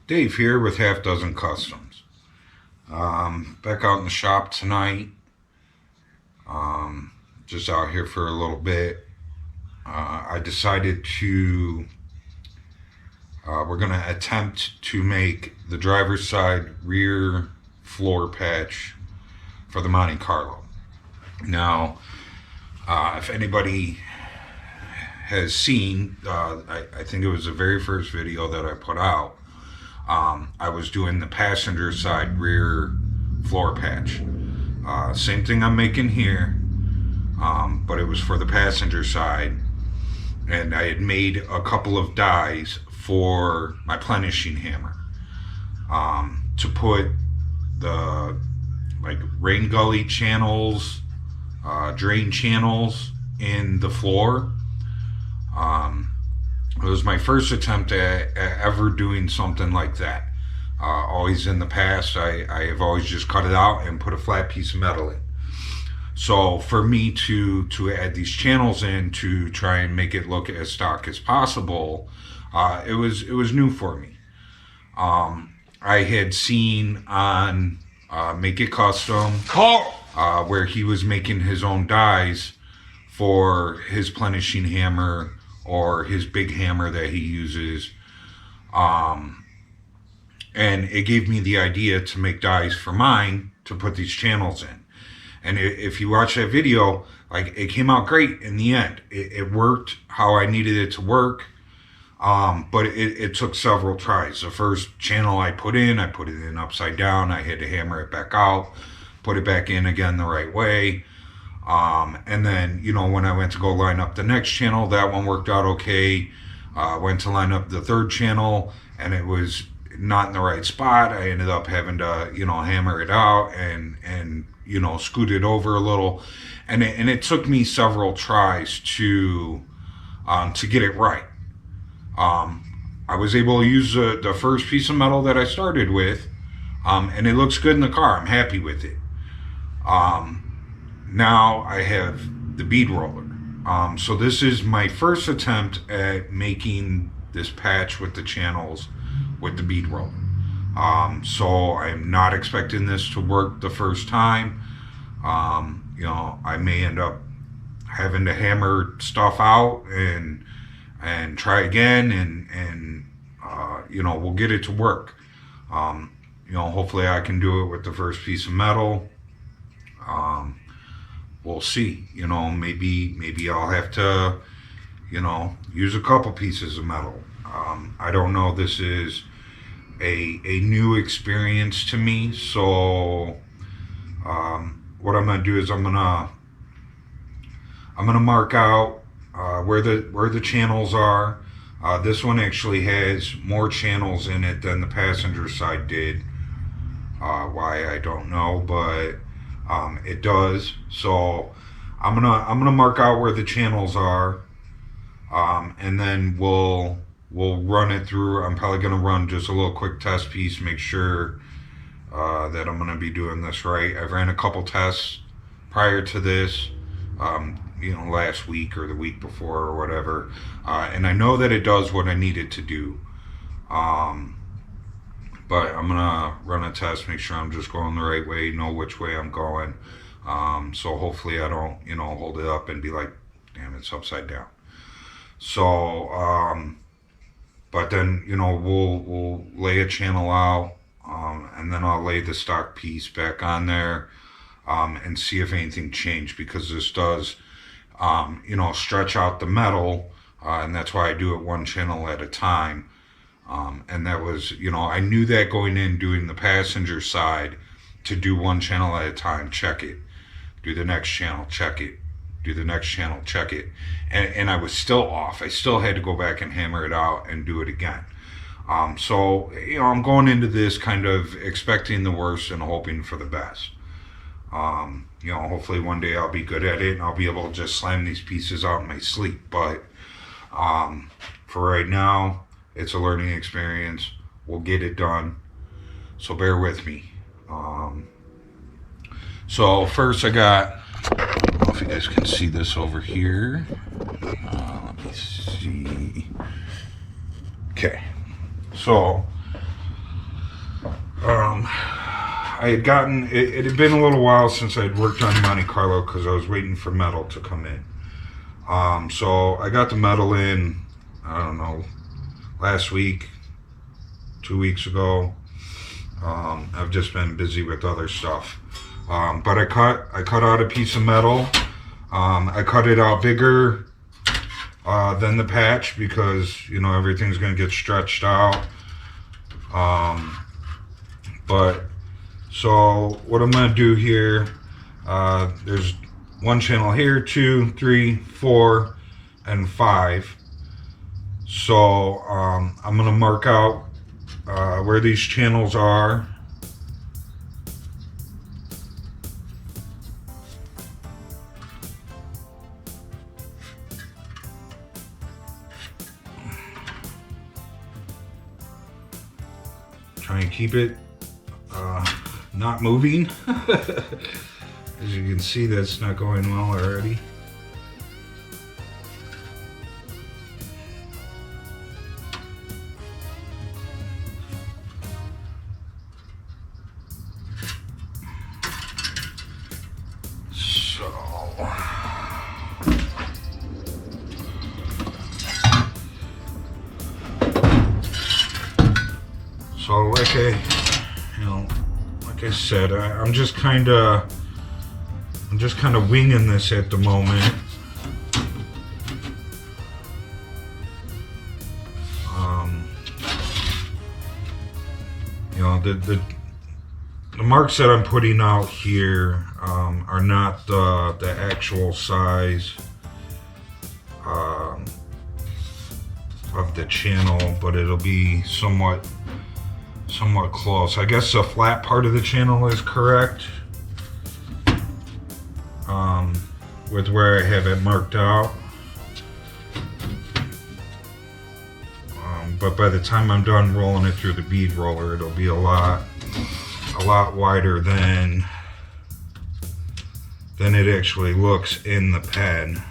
Dave here with Half Dozen Customs. Back out in the shop tonight. Just out here for a little bit. I decided to, we're going to attempt to make the driver's side rear floor patch for the Monte Carlo. Now, if anybody has seen, I think it was the very first video that I put out, I was doing the passenger side rear floor patch. Same thing I'm making here, but it was for the passenger side, and I had made a couple of dies for my plenishing hammer to put the rain gully channels, drain channels in the floor. It was my first attempt at ever doing something like that. Always in the past, I have always just cut it out and put a flat piece of metal in. So for me to add these channels in to try and make it look as stock as possible, it was new for me. I had seen on Make It Custom where he was making his own dies for his plenishing hammer or his big hammer that he uses, and it gave me the idea to make dies for mine to put these channels in. And if you watch that video, it came out great in the end. It worked how I needed it to work, but it took several tries. The first channel I put it in upside down. I had to hammer it back out, put it back in again the right way. And then, when I went to go line up the next channel, that one worked out okay. Went to line up the third channel and it was not in the right spot. I ended up having to, hammer it out and scoot it over a little. And it took me several tries to get it right. I was able to use the first piece of metal that I started with, and it looks good in the car. I'm happy with it. Now I have the bead roller. So this is my first attempt at making this patch with the channels with the bead roller. So I'm not expecting this to work the first time. I may end up having to hammer stuff out and try again, and we'll get it to work. Hopefully I can do it with the first piece of metal. We'll see. Maybe I'll have to, use a couple pieces of metal. I don't know. This is a new experience to me. So what I'm gonna do is I'm gonna mark out where the channels are. This one actually has more channels in it than the passenger side did. Why, I don't know, but it does. So I'm gonna mark out where the channels are, and then we'll run it through. I'm probably gonna run just a little quick test piece, make sure that I'm gonna be doing this right. I've ran a couple tests prior to this, last week or the week before or whatever, and I know that it does what I need it to do. But I'm gonna run a test, make sure I'm just going the right way, know which way I'm going. So hopefully I don't, hold it up and be like, damn, it's upside down. So, but then, we'll lay a channel out, and then I'll lay the stock piece back on there, and see if anything changed, because this does, stretch out the metal, and that's why I do it one channel at a time. And that was, I knew that going in doing the passenger side, to do one channel at a time, check it, do the next channel, check it, do the next channel, check it. And I was still off. I still had to go back and hammer it out and do it again. So, I'm going into this kind of expecting the worst and hoping for the best. Hopefully one day I'll be good at it and I'll be able to just slam these pieces out in my sleep. But for right now, it's a learning experience. We'll get it done. So bear with me. So first I got, I don't know if you guys can see this over here. Let me see. Okay. So I had gotten, it had been a little while since I had worked on Monte Carlo because I was waiting for metal to come in. So I got the metal in, I don't know, last week, 2 weeks ago. I've just been busy with other stuff. But I cut out a piece of metal. I cut it out bigger than the patch because, you know, everything's going to get stretched out. But so what I'm going to do here, there's one channel here, 2, 3, 4, and 5. So I'm going to mark out where these channels are. Try and keep it not moving. As you can see, that's not going well already. So like I said, I'm just kind of winging this at the moment. You know, the marks that I'm putting out here are not the actual size of the channel, but it'll be somewhat close. I guess the flat part of the channel is correct with where I have it marked out. But by the time I'm done rolling it through the bead roller, it'll be a lot wider than it actually looks in the pen.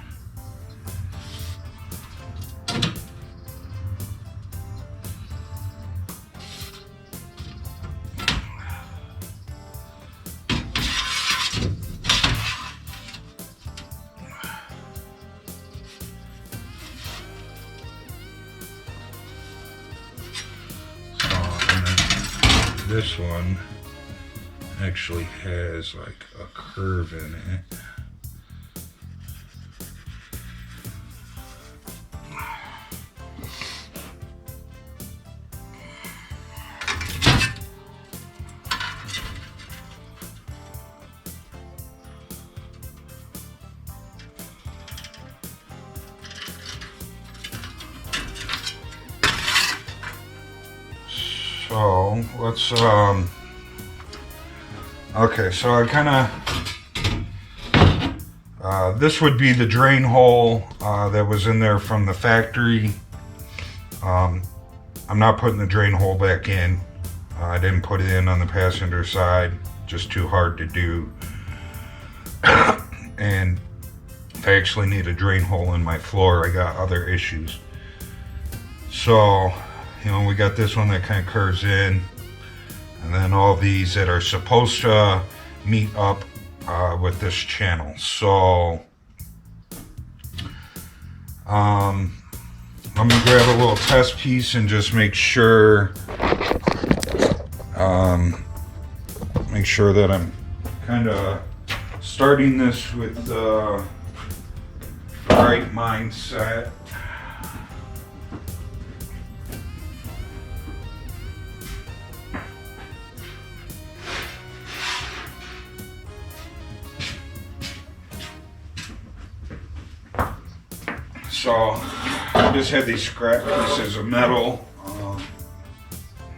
This one actually has like a curve in it. So let's okay, so I kind of this would be the drain hole that was in there from the factory. I'm not putting the drain hole back in. I didn't put it in on the passenger side, just too hard to do. And if I actually need a drain hole in my floor, I got other issues. So, you know, we got this one that kind of curves in, and then all these that are supposed to meet up with this channel. So let me grab a little test piece and just make sure that I'm kind of starting this with the right mindset. So I just had these scrap pieces of metal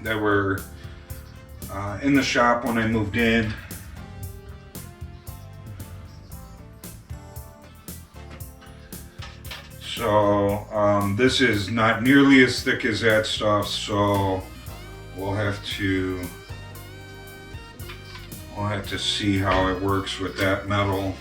that were in the shop when I moved in. So this is not nearly as thick as that stuff, so we'll have to see how it works with that metal.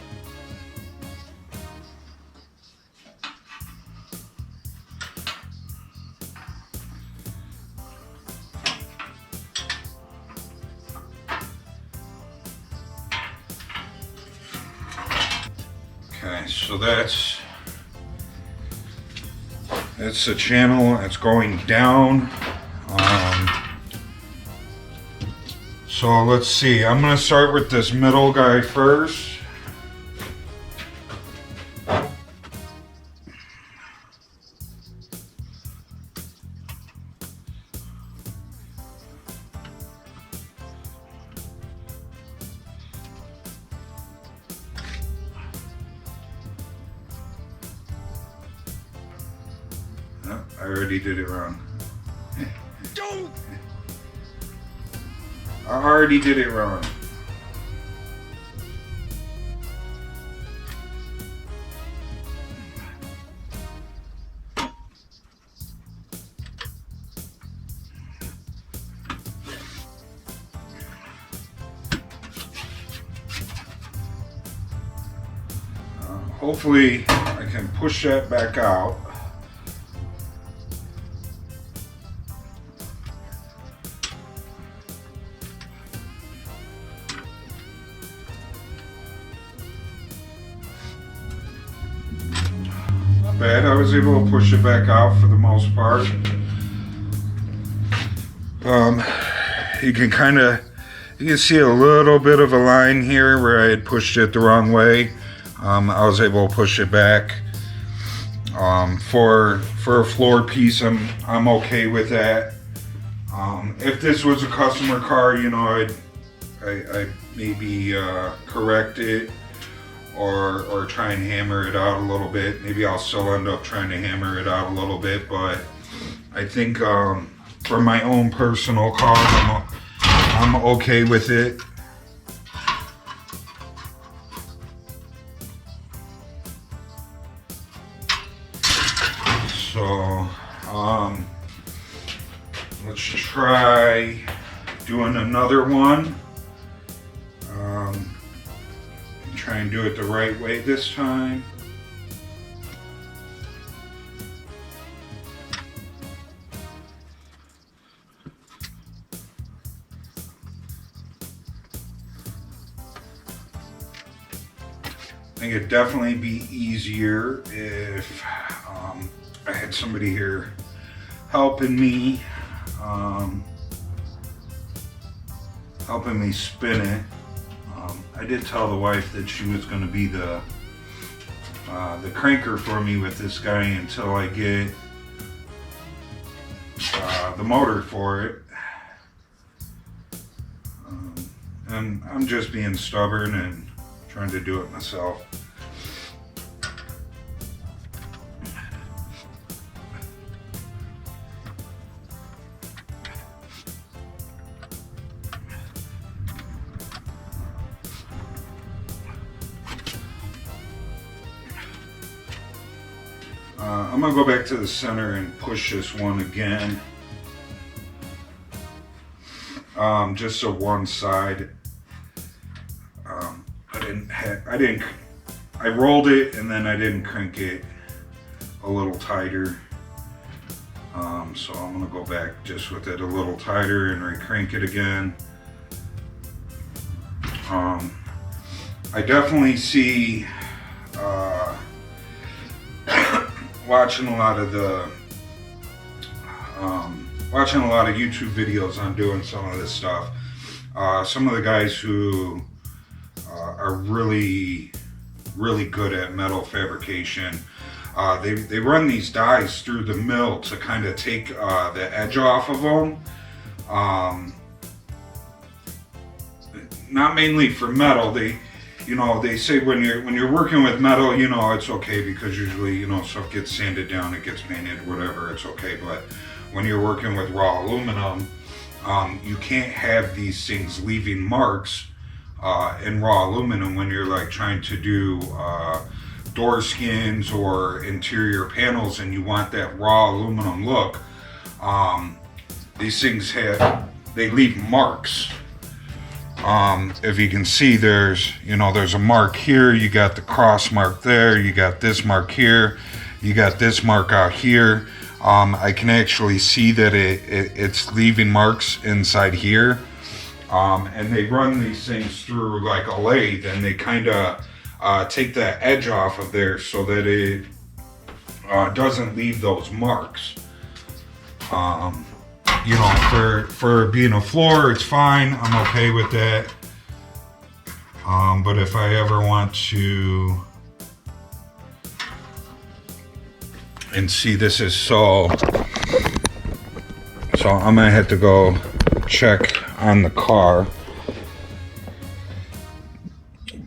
So that's the channel. It's going down. So let's see. I'm gonna start with this middle guy first. I already did it wrong. I already did it wrong. Hopefully I can push that back out. Bad. I was able to push it back out for the most part. You can see a little bit of a line here where I had pushed it the wrong way. I was able to push it back. For a floor piece, I'm okay with that. If this was a customer car, you know, I'd maybe correct it. Or try and hammer it out a little bit. Maybe I'll still end up trying to hammer it out a little bit, but I think for my own personal car, I'm okay with it. So let's try doing another one. Try and do it the right way this time. I think it'd definitely be easier if I had somebody here helping me spin it. I did tell the wife that she was going to be the cranker for me with this guy until I get the motor for it. And I'm just being stubborn and trying to do it myself. I'm gonna go back to the center and push this one again. Just so one side. I rolled it and then I didn't crank it a little tighter. So I'm gonna go back just with it a little tighter and re-crank it again. I definitely see watching a lot of YouTube videos on doing some of this stuff. Some of the guys who are really good at metal fabrication, they run these dies through the mill to kind of take the edge off of them. Not mainly for metal. They say when you're working with metal, it's okay because usually, stuff gets sanded down, it gets painted, whatever, it's okay. But when you're working with raw aluminum, you can't have these things leaving marks in raw aluminum when you're like trying to do door skins or interior panels and you want that raw aluminum look. These things they leave marks. If you can see, there's a mark here, you got the cross mark there, you got this mark here, you got this mark out here. I can actually see that it's leaving marks inside here. And they run these things through like a lathe and they kind of take the edge off of there so that it doesn't leave those marks. You know, for being a floor, it's fine. I'm okay with that. But if I ever want to, and see, this is so I'm gonna have to go check on the car.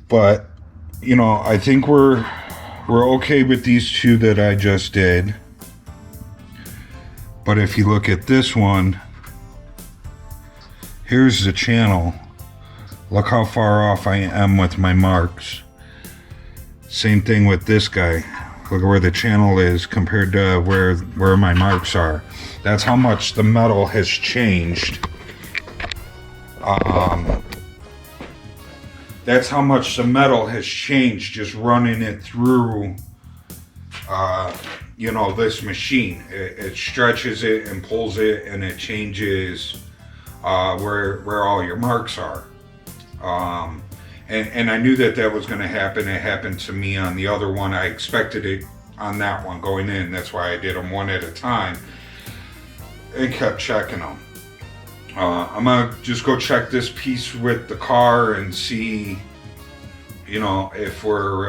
But you know, I think we're okay with these two that I just did. But if you look at this one, here's the channel. Look how far off I am with my marks. Same thing with this guy. Look at where the channel is compared to where my marks are. That's how much the metal has changed. That's how much the metal has changed just running it through you know, this machine. It stretches it and pulls it, and it changes where all your marks are. And I knew that was going to happen. It happened to me on the other one. I expected it on that one going in. That's why I did them one at a time and kept checking them. I'm gonna just go check this piece with the car and see, you know, if we're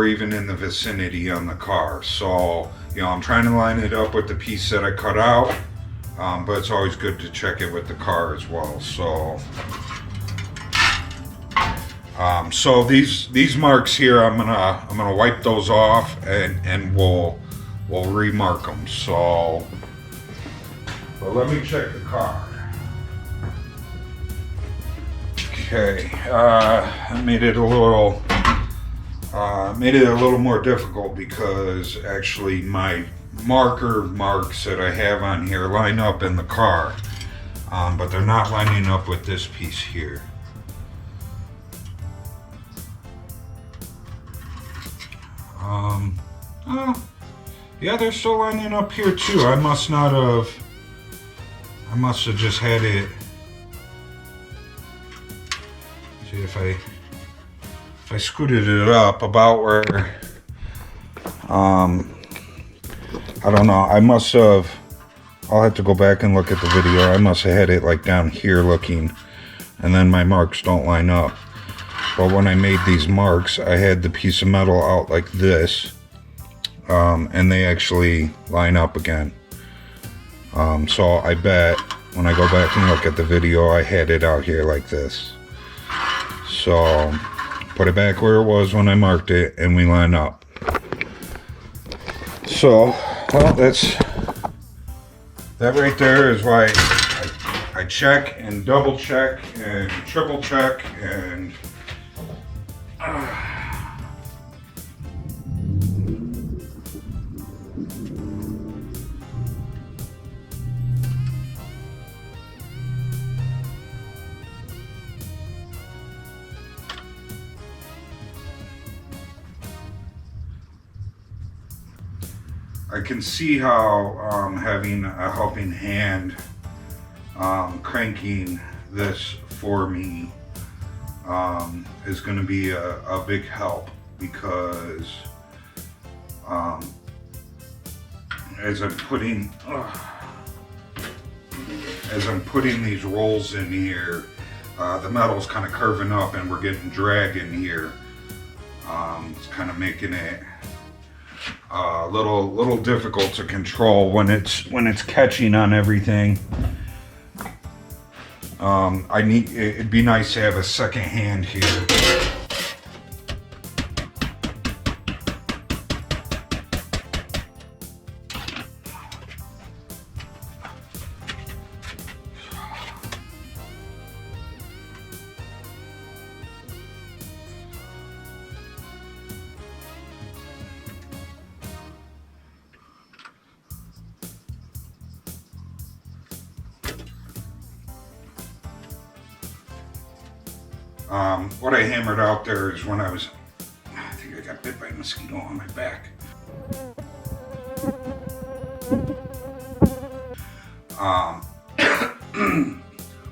even in the vicinity on the car. So, you know, I'm trying to line it up with the piece that I cut out, but it's always good to check it with the car as well. So, so these marks here, I'm gonna wipe those off and we'll remark them. So, but let me check the car. Okay, I made it a little more difficult because actually my marks that I have on here line up in the car, but they're not lining up with this piece here. Yeah, they're still lining up here too. I must have just had it. See if I scooted it up about where, I don't know, I'll have to go back and look at the video. I must have had it like down here looking, and then my marks don't line up. But when I made these marks, I had the piece of metal out like this, and they actually line up again. So I bet when I go back and look at the video, I had it out here like this. So put it back where it was when I marked it, and we line up. So, well, that right there is why I check and double check and triple check and I can see how having a helping hand cranking this for me is going to be a big help, because as I'm putting these rolls in here, the metal's kind of curving up and we're getting drag in here. It's kind of making it a little difficult to control when it's catching on everything. It'd be nice to have a second hand here. What I hammered out there is when I think I got bit by a mosquito on my back.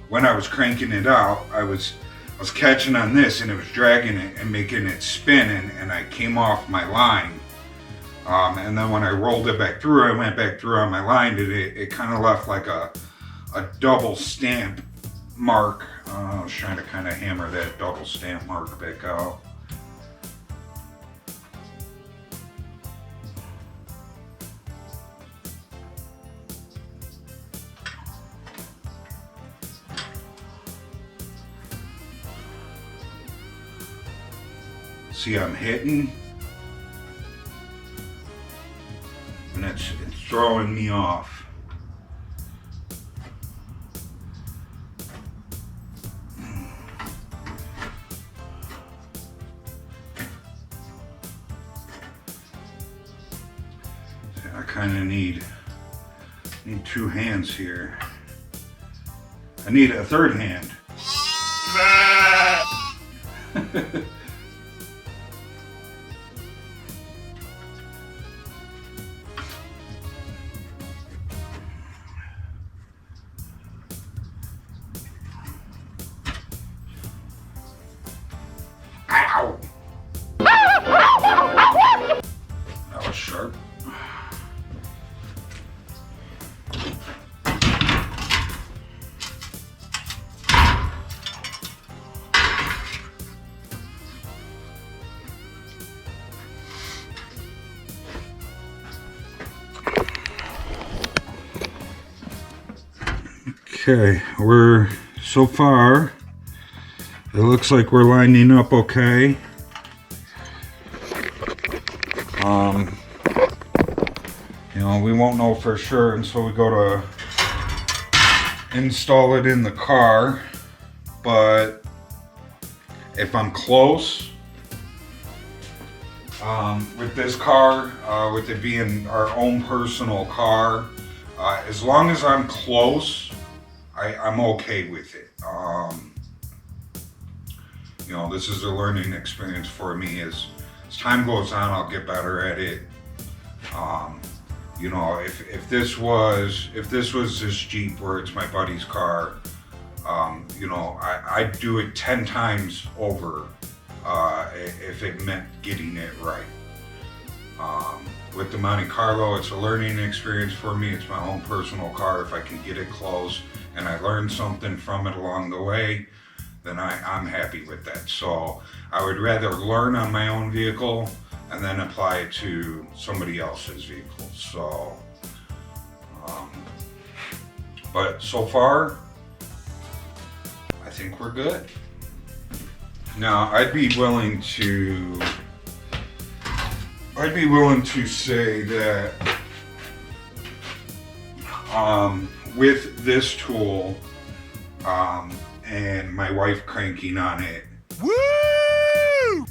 When I was cranking it out, I was was catching on this and it was dragging it and making it spin, and I came off my line. And then when I rolled it back through, I went back through on my line, and it kind of left like a double stamp mark. I was trying to kind of hammer that double stamp mark back out. See, I'm hitting, and it's throwing me off. I kind of need two hands here. I need a third hand. Ow! That was sharp. Okay, so far, it looks like we're lining up okay. You know, we won't know for sure until we go to install it in the car, but if I'm close, with this car, with it being our own personal car, as long as I'm close, I'm okay with it. You know, this is a learning experience for me. As time goes on, I'll get better at it. You know, if this was this Jeep where it's my buddy's car, you know, I'd do it 10 times over if it meant getting it right. With the Monte Carlo, it's a learning experience for me. It's my own personal car. If I can get it close and I learned something from it along the way, then I'm happy with that. So I would rather learn on my own vehicle and then apply it to somebody else's vehicle. So, but so far, I think we're good. Now, I'd be willing to say that with this tool, and my wife cranking on it, woo!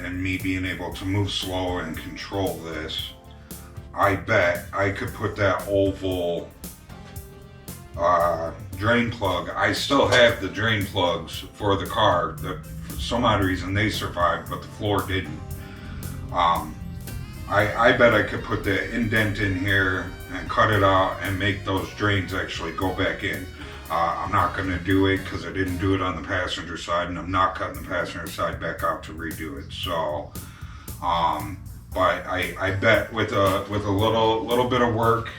And me being able to move slow and control this, I bet I could put that oval drain plug. I still have the drain plugs for the car. For some odd reason they survived, but the floor didn't. I bet I could put the indent in here and cut it out and make those drains actually go back in. I'm not going to do it because I didn't do it on the passenger side, and I'm not cutting the passenger side back out to redo it. So, but I bet with a little bit of work,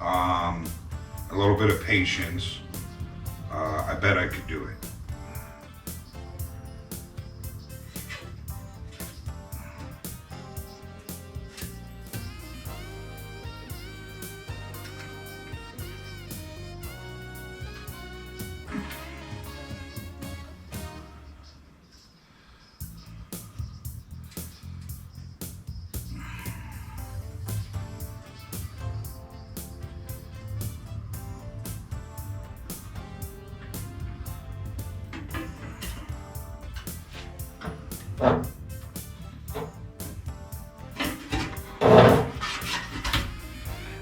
a little bit of patience, I bet I could do it.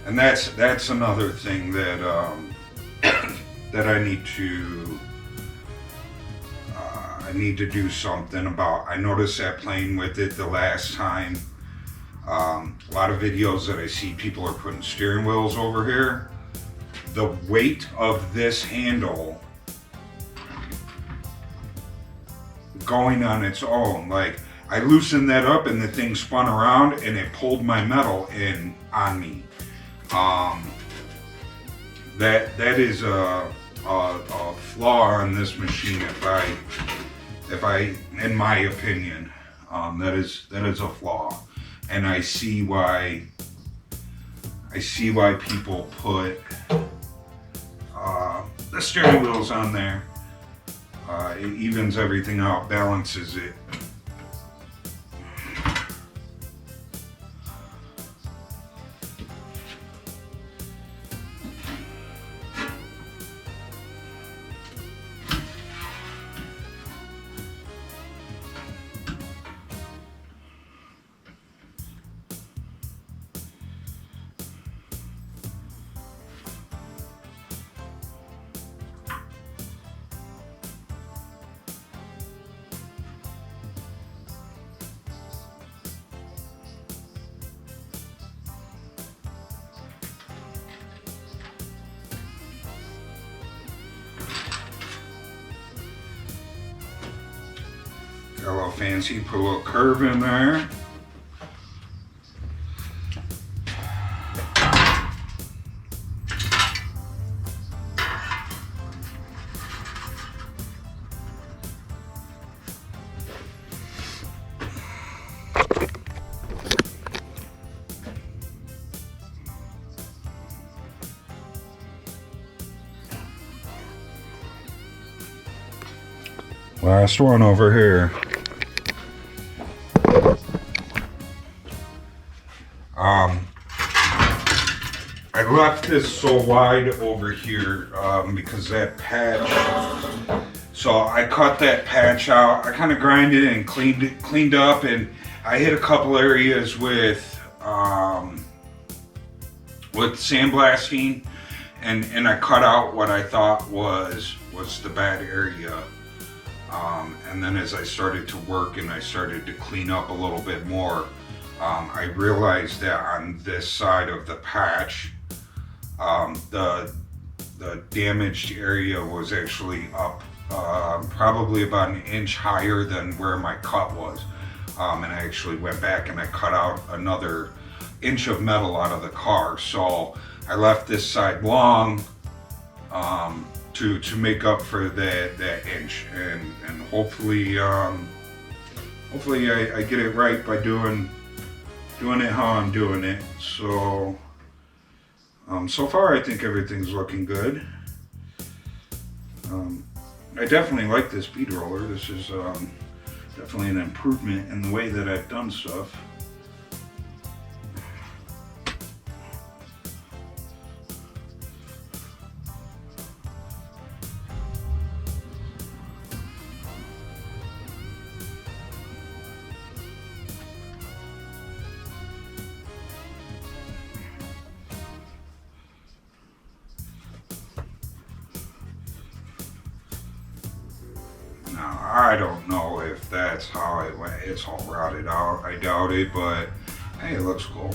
And that's another thing that that I need to do something about. I noticed that playing with it the last time, a lot of videos that I see, people are putting steering wheels over here. The weight of this handle going on its own. Like, I loosened that up and the thing spun around and it pulled my metal in on me. That is a flaw on this machine, if I, in my opinion, that is a flaw, and I see why people put the steering wheels on there. It evens everything out, balances it. Got a little fancy, put a little curve in there. Last one over here. I left this so wide over here because that patch. So I cut that patch out. I kind of grinded and cleaned up, and I hit a couple areas with sandblasting, and I cut out what I thought was the bad area. And then as I started to work and I started to clean up a little bit more, I realized that on this side of the patch, the damaged area was actually up probably about an inch higher than where my cut was. And I actually went back and I cut out another inch of metal out of the car. So I left this side long to make up for that inch, and hopefully I get it right by doing it how I'm doing it. So so far I think everything's looking good. I definitely like this bead roller. This is definitely an improvement in the way that I've done stuff. Now, I don't know if that's how it went. It's all routed out. I doubt it, but hey, it looks cool.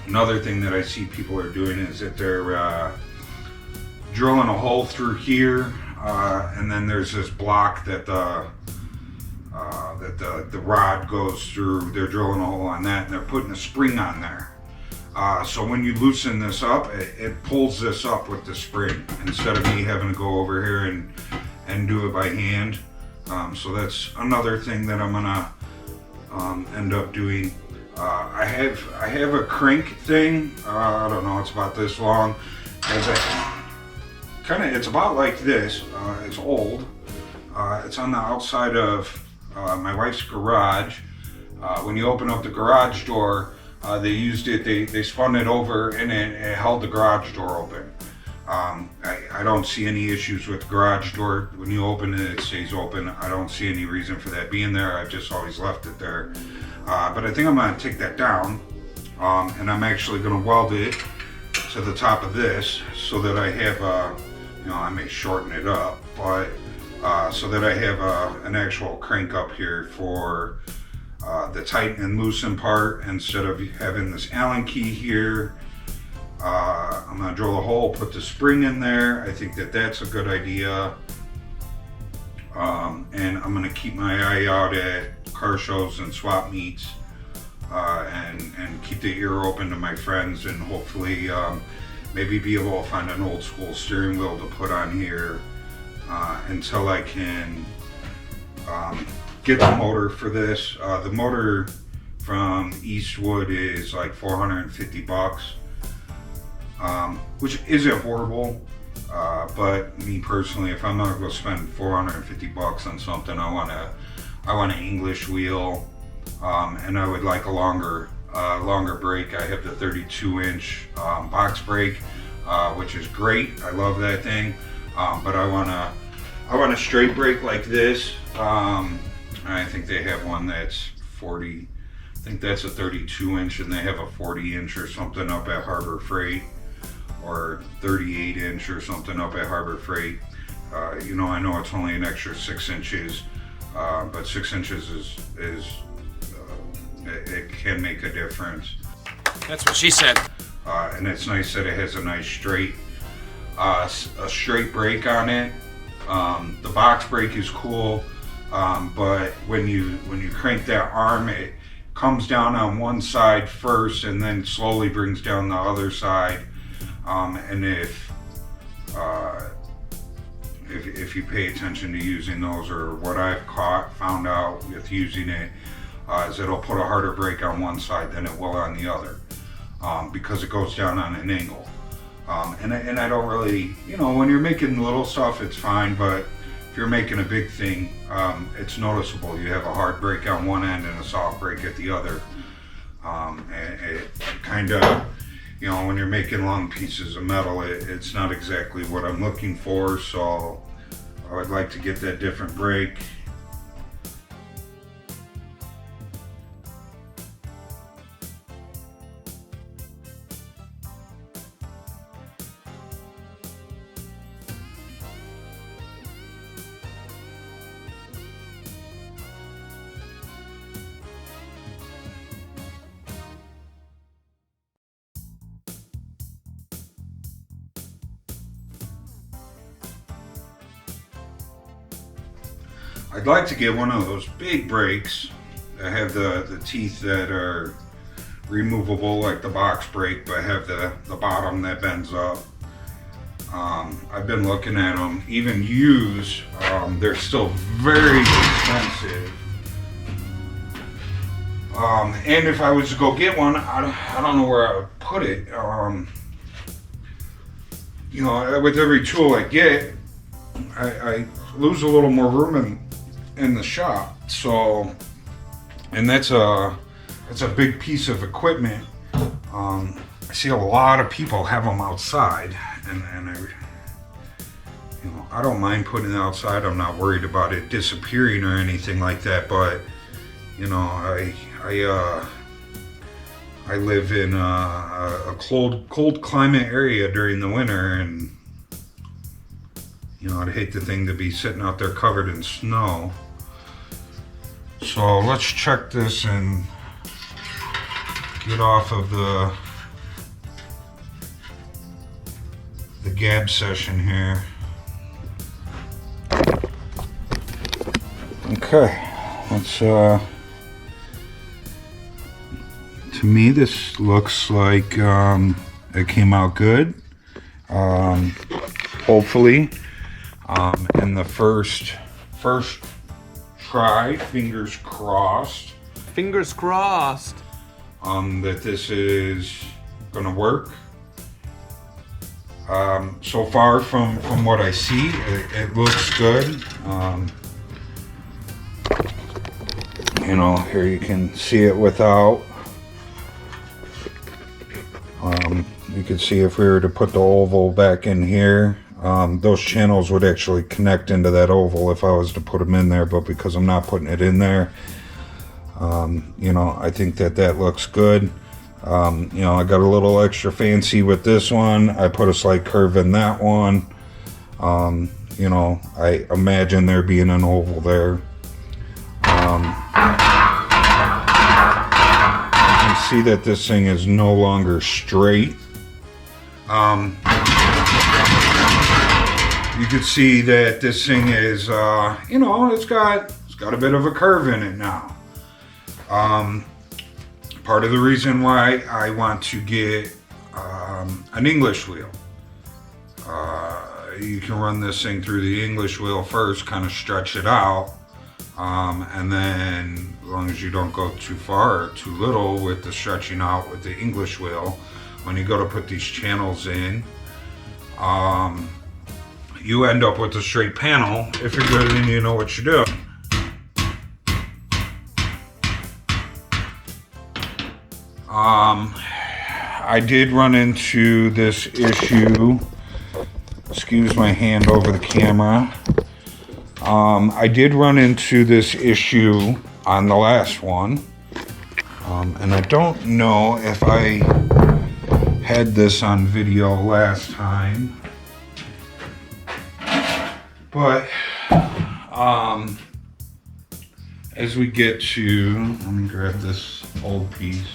Another thing that I see people are doing is that they're drilling a hole through here, and then there's this block that the rod goes through. They're drilling a hole on that, and they're putting a spring on there. So when you loosen this up, it pulls this up with the spring instead of me having to go over here and do it by hand. So that's another thing that I'm gonna end up doing. I have a crank thing. I don't know, it's about this long. It's about like this. It's old. It's on the outside of my wife's garage. When you open up the garage door, they used it. They spun it over and it held the garage door open. I don't see any issues with the garage door. When you open it, it stays open. I don't see any reason for that being there. I've just always left it there. But I think I'm going to take that down, and I'm actually going to weld it to the top of this so that I have I may shorten it up, but so that I have an actual crank up here for the tighten and loosen part instead of having this Allen key here. I'm gonna drill a hole, put the spring in there. I think that that's a good idea. And I'm gonna keep my eye out at car shows and swap meets, and keep the ear open to my friends, and hopefully maybe be able to find an old school steering wheel to put on here until I can get the motor for this. The motor from Eastwood is like 450 bucks, which isn't horrible, but me personally, if I'm gonna go spend 450 bucks on something, I want an English wheel, and I would like a longer brake. I have the 32-inch box brake, which is great. I love that thing, but I want a straight brake like this. I think they have one that's 40. I think that's a 32-inch, and they have a 40-inch or something up at Harbor Freight, or 38-inch or something up at Harbor Freight. You know, I know it's only an extra 6 inches, but 6 inches is it can make a difference. That's what she said. And it's nice that it has a nice straight brake on it. The box brake is cool, but when you crank that arm, it comes down on one side first and then slowly brings down the other side. And if you pay attention to using those, or what I've found out with using it, is it'll put a harder brake on one side than it will on the other, because it goes down on an angle. And I don't really, you know, when you're making little stuff, it's fine, but if you're making a big thing, it's noticeable. You have a hard brake on one end and a soft brake at the other. And it kind of, you know, when you're making long pieces of metal, it's not exactly what I'm looking for, so I would like to get that different brake. I'd like to get one of those big brakes that have the teeth that are removable, like the box brake, but have the bottom that bends up. I've been looking at them, even used. They're still very expensive. And if I was to go get one, I don't know where I would put it. You know, with every tool I get, I lose a little more room in the shop. So, and that's a big piece of equipment. I see a lot of people have them outside, and I don't mind putting it outside. I'm not worried about it disappearing or anything like that. But you know, I live in a cold climate area during the winter, and you know, I'd hate the thing to be sitting out there covered in snow. So let's check this and get off of the gab session here. Okay, let's to me this looks like it came out good, hopefully, in the first try. Fingers crossed. Fingers crossed. That this is gonna work. So far from what I see, it looks good. You know, here you can see it without. You can see if we were to put the oval back in here, those channels would actually connect into that oval if I was to put them in there, but because I'm not putting it in there, you know, I think that looks good. You know, I got a little extra fancy with this one. I put a slight curve in that one. You know, I imagine there being an oval there. see that this thing is no longer straight. You can see that this thing is, you know, it's got a bit of a curve in it now. Part of the reason why I want to get an English wheel. You can run this thing through the English wheel first, kind of stretch it out, and then as long as you don't go too far or too little with the stretching out with the English wheel, when you go to put these channels in, you end up with a straight panel if you're good and you know what you're doing. I did run into this issue. Excuse my hand over the camera. I did run into this issue on the last one. And I don't know if I had this on video last time. But as we get to, let me grab this old piece.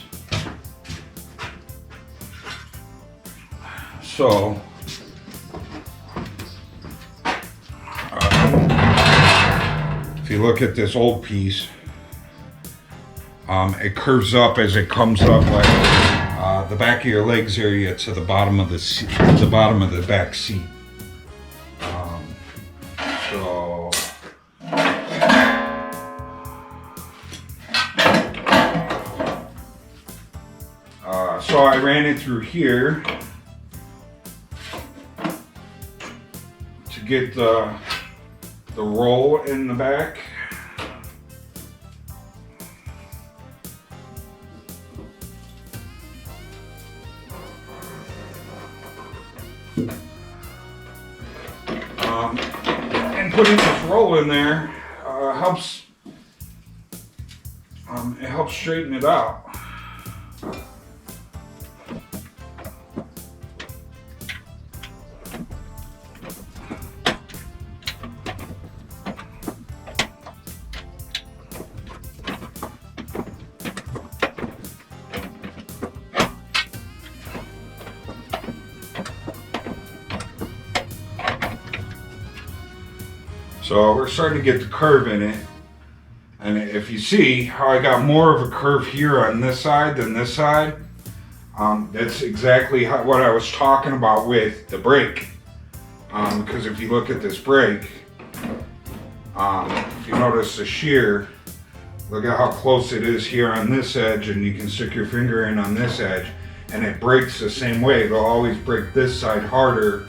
So if you look at this old piece, it curves up as it comes up, like the back of your legs area to the bottom of the seat, the bottom of the back seat. So I ran it through here to get the roll in the back. And putting this roll in there helps. It helps straighten it out. So we're starting to get the curve in it. And if you see how I got more of a curve here on this side than this side, that's exactly what I was talking about with the brake. Because if you look at this brake, if you notice the shear, look at how close it is here on this edge, and you can stick your finger in on this edge, and it breaks the same way. It'll always break this side harder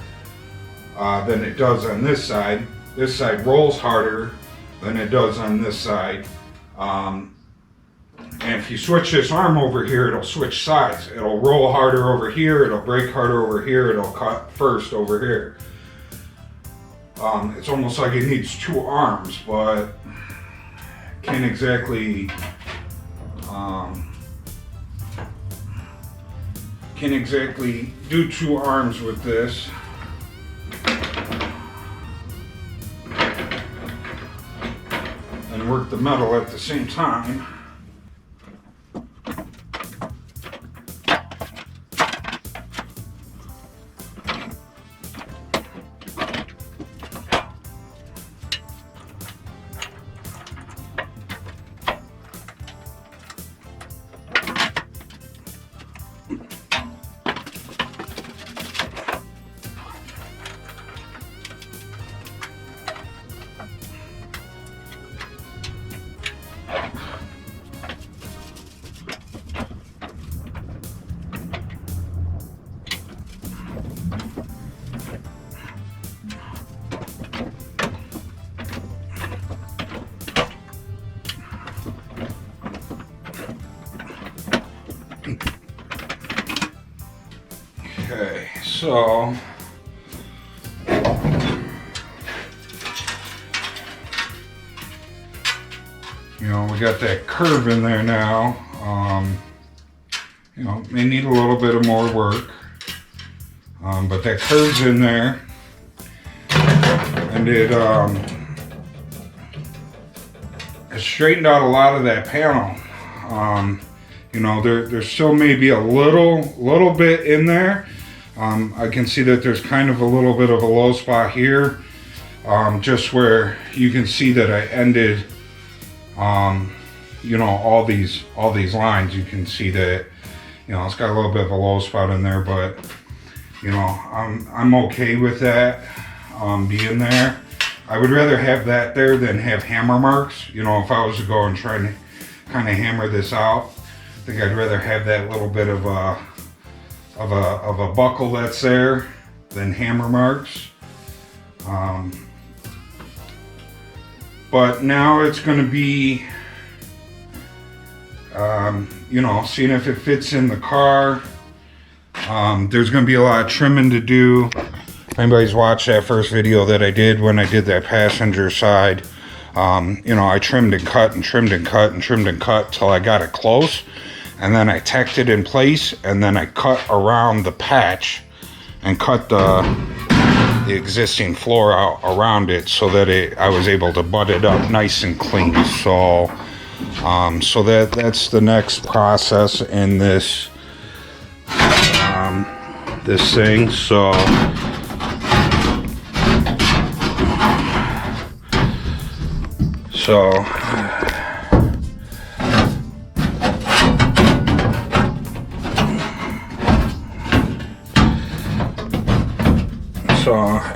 than it does on this side. This side rolls harder than it does on this side. And if you switch this arm over here, it'll switch sides. It'll roll harder over here, it'll break harder over here, it'll cut first over here. It's almost like it needs two arms, but can't exactly do two arms with this. And work the metal at the same time. Okay, so you know, we got that curve in there now. You know, may need a little bit of more work, but that curve's in there, and it straightened out a lot of that panel. You know, there's still maybe a little bit in there. I can see that there's kind of a little bit of a low spot here, just where you can see that I ended, you know, all these lines. You can see that, you know, it's got a little bit of a low spot in there, but you know, I'm okay with that being there. I would rather have that there than have hammer marks. You know, if I was to go and try to kind of hammer this out, I think I'd rather have that little bit of a buckle that's there than hammer marks. But now it's going to be, you know, seeing if it fits in the car. There's going to be a lot of trimming to do. If anybody's watched that first video that I did when I did that passenger side, you know, I trimmed and cut and trimmed and cut and trimmed and cut till I got it close. And then I tacked it in place, and then I cut around the patch and cut the existing floor out around it so that I was able to butt it up nice and clean. So so that's the next process in this this thing. So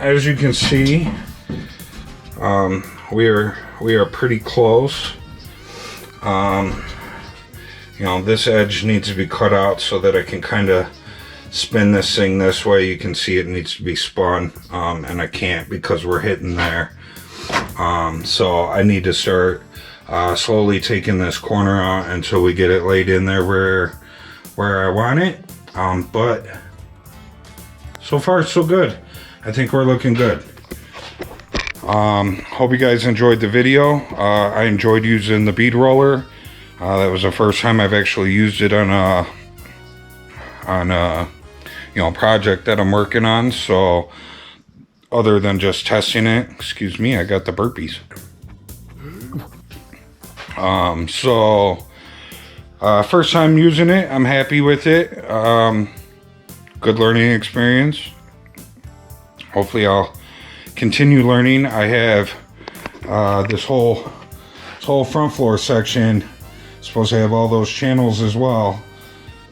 as you can see, we are pretty close. You know, this edge needs to be cut out so that I can kind of spin this thing this way. You can see it needs to be spun, and I can't because we're hitting there. So I need to start slowly taking this corner out until we get it laid in there where I want it. But so far so good. I think we're looking good. Hope you guys enjoyed the video. I enjoyed using the bead roller. That was the first time I've actually used it on a you know, project that I'm working on. So other than just testing it, excuse me, I got the burpees. First time using it, I'm happy with it. Good learning experience. Hopefully I'll continue learning. I have this whole front floor section supposed to have all those channels as well.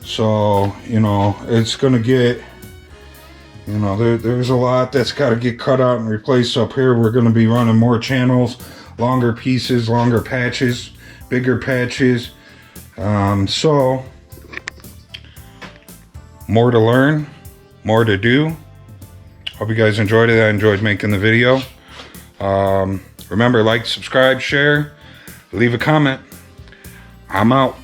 So, you know, it's gonna get, you know, there's a lot that's got to get cut out and replaced up here. We're going to be running more channels, longer pieces, longer patches, bigger patches. So more to learn, more to do. Hope you guys enjoyed it. I enjoyed making the video. Remember, like, subscribe, share, leave a comment. I'm out.